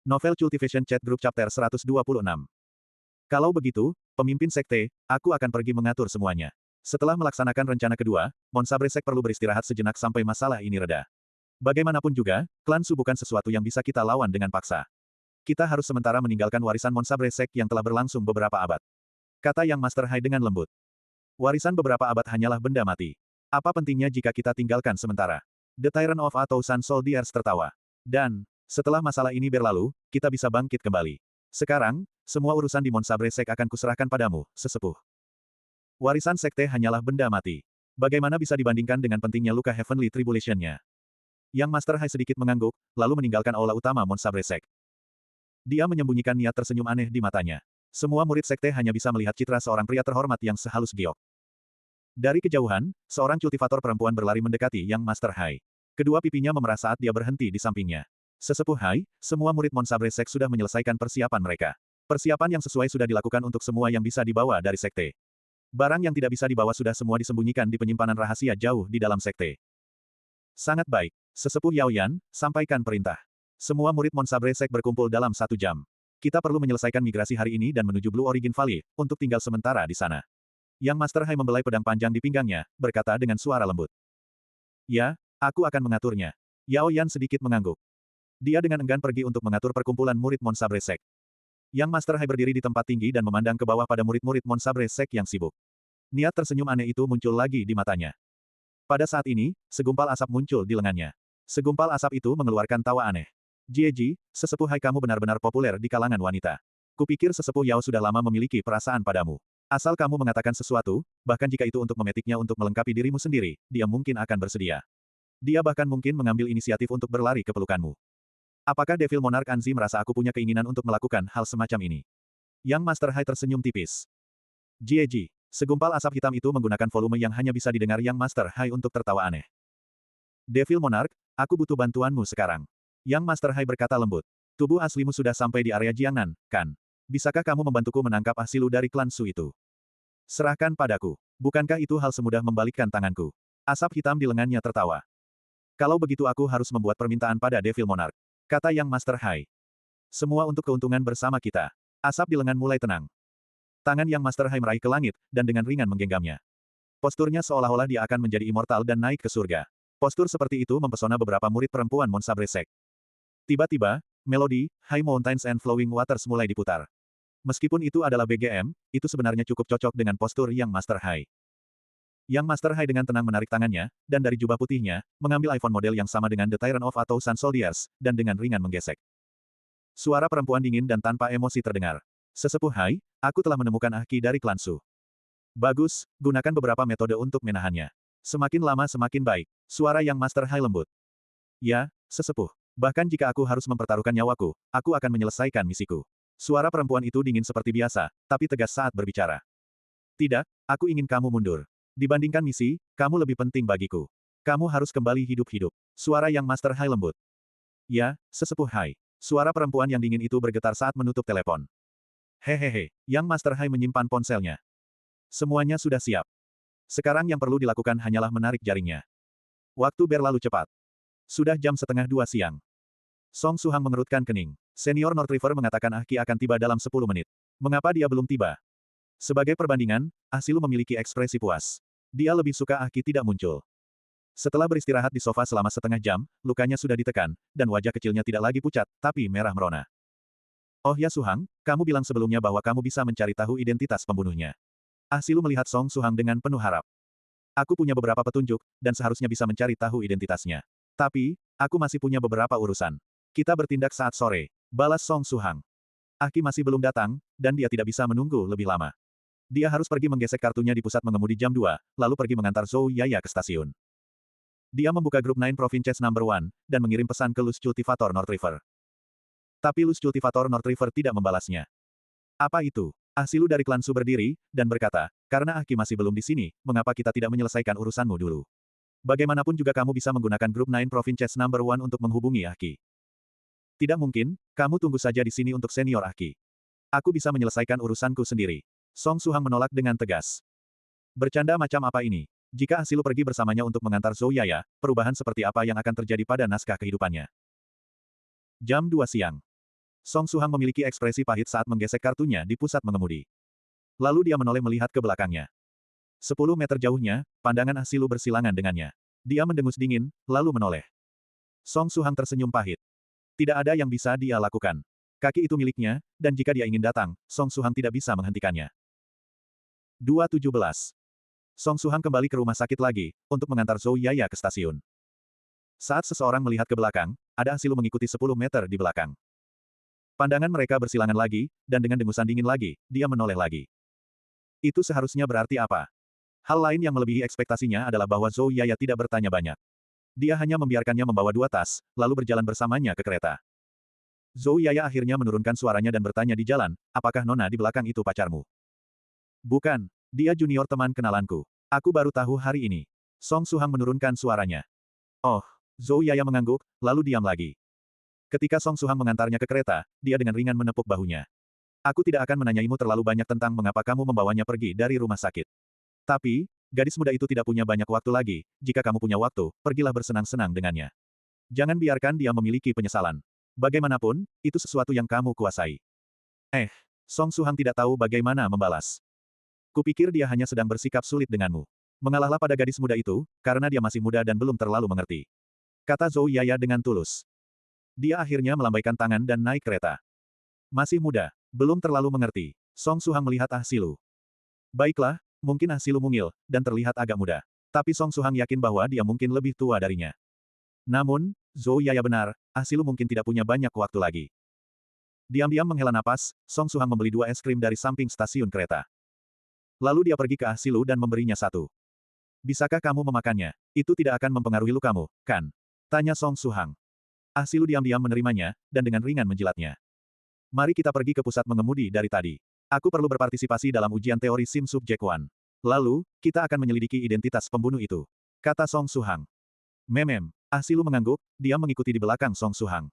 Novel Cultivation Chat Group Chapter 126. Kalau begitu, pemimpin sekte, aku akan pergi mengatur semuanya. Setelah melaksanakan rencana kedua, Monsabre Sek perlu beristirahat sejenak sampai masalah ini reda. Bagaimanapun juga, klan Su bukan sesuatu yang bisa kita lawan dengan paksa. Kita harus sementara meninggalkan warisan Monsabre Sek yang telah berlangsung beberapa abad. Kata Yang Master Hai dengan lembut. Warisan beberapa abad hanyalah benda mati. Apa pentingnya jika kita tinggalkan sementara? The Tyrant of A Thousand Soldiers tertawa. Dan, setelah masalah ini berlalu, kita bisa bangkit kembali. Sekarang, semua urusan di Monsabre Sek akan kuserahkan padamu, sesepuh. Warisan sekte hanyalah benda mati. Bagaimana bisa dibandingkan dengan pentingnya luka Heavenly Tribulation-nya? Yang Master Hai sedikit mengangguk, lalu meninggalkan aula utama Monsabre Sek. Dia menyembunyikan niat tersenyum aneh di matanya. Semua murid sekte hanya bisa melihat citra seorang pria terhormat yang sehalus giok. Dari kejauhan, seorang cultivator perempuan berlari mendekati Yang Master Hai. Kedua pipinya memerah saat dia berhenti di sampingnya. Sesepuh Hai, semua murid Monsabre Sek sudah menyelesaikan persiapan mereka. Persiapan yang sesuai sudah dilakukan untuk semua yang bisa dibawa dari sekte. Barang yang tidak bisa dibawa sudah semua disembunyikan di penyimpanan rahasia jauh di dalam sekte. Sangat baik. Sesepuh Yaoyan, sampaikan perintah. Semua murid Monsabre Sek berkumpul dalam 1 jam. Kita perlu menyelesaikan migrasi hari ini dan menuju Blue Origin Valley, untuk tinggal sementara di sana. Yang Master Hai membelai pedang panjang di pinggangnya, berkata dengan suara lembut. Ya, aku akan mengaturnya. Yaoyan sedikit mengangguk. Dia dengan enggan pergi untuk mengatur perkumpulan murid Monsabre Sek. Yang Master Hai berdiri di tempat tinggi dan memandang ke bawah pada murid-murid Monsabre Sek yang sibuk. Niat tersenyum aneh itu muncul lagi di matanya. Pada saat ini, segumpal asap muncul di lengannya. Segumpal asap itu mengeluarkan tawa aneh. Jieji, sesepuh Hai kamu benar-benar populer di kalangan wanita. Kupikir sesepuh Yao sudah lama memiliki perasaan padamu. Asal kamu mengatakan sesuatu, bahkan jika itu untuk memetiknya untuk melengkapi dirimu sendiri, dia mungkin akan bersedia. Dia bahkan mungkin mengambil inisiatif untuk berlari ke pelukanmu. Apakah Devil Monarch Anzi merasa aku punya keinginan untuk melakukan hal semacam ini? Yang Master Hai tersenyum tipis. Jieji, segumpal asap hitam itu menggunakan volume yang hanya bisa didengar Yang Master Hai untuk tertawa aneh. Devil Monarch, aku butuh bantuanmu sekarang. Yang Master Hai berkata lembut. Tubuh aslimu sudah sampai di area Jiangnan, kan? Bisakah kamu membantuku menangkap Asilu dari klan Su itu? Serahkan padaku. Bukankah itu hal semudah membalikkan tanganku? Asap hitam di lengannya tertawa. Kalau begitu aku harus membuat permintaan pada Devil Monarch. Kata Yang Master Hai. Semua untuk keuntungan bersama kita. Asap di lengan mulai tenang. Tangan Yang Master Hai meraih ke langit, dan dengan ringan menggenggamnya. Posturnya seolah-olah dia akan menjadi immortal dan naik ke surga. Postur seperti itu mempesona beberapa murid perempuan Monsabre Sek. Tiba-tiba, melodi, High Mountains and Flowing Waters mulai diputar. Meskipun itu adalah BGM, itu sebenarnya cukup cocok dengan postur Yang Master Hai. Yang Master Hai dengan tenang menarik tangannya, dan dari jubah putihnya, mengambil iPhone model yang sama dengan The Tyrant of A Thousand Soldiers, dan dengan ringan menggesek. Suara perempuan dingin dan tanpa emosi terdengar. Sesepuh Hai, aku telah menemukan Ahki dari klan Su. Bagus, gunakan beberapa metode untuk menahannya. Semakin lama semakin baik. Suara Yang Master Hai lembut. Ya, sesepuh. Bahkan jika aku harus mempertaruhkan nyawaku, aku akan menyelesaikan misiku. Suara perempuan itu dingin seperti biasa, tapi tegas saat berbicara. Tidak, aku ingin kamu mundur. Dibandingkan misi, kamu lebih penting bagiku. Kamu harus kembali hidup-hidup. Suara Yang Master Hai lembut. Ya, sesepuh Hai. Suara perempuan yang dingin itu bergetar saat menutup telepon. Hehehe, Yang Master Hai menyimpan ponselnya. Semuanya sudah siap. Sekarang yang perlu dilakukan hanyalah menarik jaringnya. Waktu berlalu cepat. Sudah jam 1:30 siang. Song Suhang mengerutkan kening. Senior North River mengatakan Ahki akan tiba dalam 10 menit. Mengapa dia belum tiba? Sebagai perbandingan, Asilu memiliki ekspresi puas. Dia lebih suka Ahki tidak muncul. Setelah beristirahat di sofa selama setengah jam, lukanya sudah ditekan, dan wajah kecilnya tidak lagi pucat, tapi merah merona. Oh ya Suhang, kamu bilang sebelumnya bahwa kamu bisa mencari tahu identitas pembunuhnya. Asilu melihat Song Suhang dengan penuh harap. Aku punya beberapa petunjuk, dan seharusnya bisa mencari tahu identitasnya. Tapi, aku masih punya beberapa urusan. Kita bertindak saat sore, balas Song Suhang. Ahki masih belum datang, dan dia tidak bisa menunggu lebih lama. Dia harus pergi menggesek kartunya di pusat mengemudi jam 2, lalu pergi mengantar Zhou Yaya ke stasiun. Dia membuka grup 9 Provinces No. 1, dan mengirim pesan ke Luz Cultivator North River. Tapi Luz Cultivator North River tidak membalasnya. Apa itu? Asilu dari klan Su berdiri, dan berkata, karena Ahki masih belum di sini, mengapa kita tidak menyelesaikan urusanmu dulu? Bagaimanapun juga kamu bisa menggunakan grup 9 Provinces No. 1 untuk menghubungi Ahki. Tidak mungkin, kamu tunggu saja di sini untuk senior Ahki. Aku bisa menyelesaikan urusanku sendiri. Song Suhang menolak dengan tegas. Bercanda macam apa ini? Jika Asilu pergi bersamanya untuk mengantar Zhou Yaya, perubahan seperti apa yang akan terjadi pada naskah kehidupannya? Jam 2 siang. Song Suhang memiliki ekspresi pahit saat menggesek kartunya di pusat mengemudi. Lalu dia menoleh melihat ke belakangnya. 10 meter jauhnya, pandangan Ah Silu bersilangan dengannya. Dia mendengus dingin, lalu menoleh. Song Suhang tersenyum pahit. Tidak ada yang bisa dia lakukan. Kaki itu miliknya, dan jika dia ingin datang, Song Suhang tidak bisa menghentikannya. 2:17. Song Suhang kembali ke rumah sakit lagi, untuk mengantar Zhou Yaya ke stasiun. Saat seseorang melihat ke belakang, ada Ah Silu mengikuti 10 meter di belakang. Pandangan mereka bersilangan lagi, dan dengan dengusan dingin lagi, dia menoleh lagi. Itu seharusnya berarti apa? Hal lain yang melebihi ekspektasinya adalah bahwa Zhou Yaya tidak bertanya banyak. Dia hanya membiarkannya membawa 2 tas, lalu berjalan bersamanya ke kereta. Zhou Yaya akhirnya menurunkan suaranya dan bertanya di jalan, apakah nona di belakang itu pacarmu? Bukan, dia junior teman kenalanku. Aku baru tahu hari ini. Song Suhang menurunkan suaranya. Oh, Zhou Yaya mengangguk, lalu diam lagi. Ketika Song Suhang mengantarnya ke kereta, dia dengan ringan menepuk bahunya. Aku tidak akan menanyaimu terlalu banyak tentang mengapa kamu membawanya pergi dari rumah sakit. Tapi, gadis muda itu tidak punya banyak waktu lagi, jika kamu punya waktu, pergilah bersenang-senang dengannya. Jangan biarkan dia memiliki penyesalan. Bagaimanapun, itu sesuatu yang kamu kuasai. Song Suhang tidak tahu bagaimana membalas. Kupikir dia hanya sedang bersikap sulit denganmu. Mengalahlah pada gadis muda itu, karena dia masih muda dan belum terlalu mengerti. Kata Zhou Yaya dengan tulus. Dia akhirnya melambaikan tangan dan naik kereta. Masih muda, belum terlalu mengerti. Song Suhang melihat Ah Silu. Baiklah, mungkin Ah Silu mungil, dan terlihat agak muda. Tapi Song Suhang yakin bahwa dia mungkin lebih tua darinya. Namun, Zhou Yaya benar, Ah Silu mungkin tidak punya banyak waktu lagi. Diam-diam menghela napas, Song Suhang membeli 2 es krim dari samping stasiun kereta. Lalu dia pergi ke Ah Silu dan memberinya 1. Bisakah kamu memakannya? Itu tidak akan mempengaruhi lukamu, kan? Tanya Song Suhang. Ah Silu diam-diam menerimanya, dan dengan ringan menjilatnya. Mari kita pergi ke pusat mengemudi dari tadi. Aku perlu berpartisipasi dalam ujian teori Sim Subjek 1. Lalu, kita akan menyelidiki identitas pembunuh itu. Kata Song Suhang. Ah Silu mengangguk, dia mengikuti di belakang Song Suhang.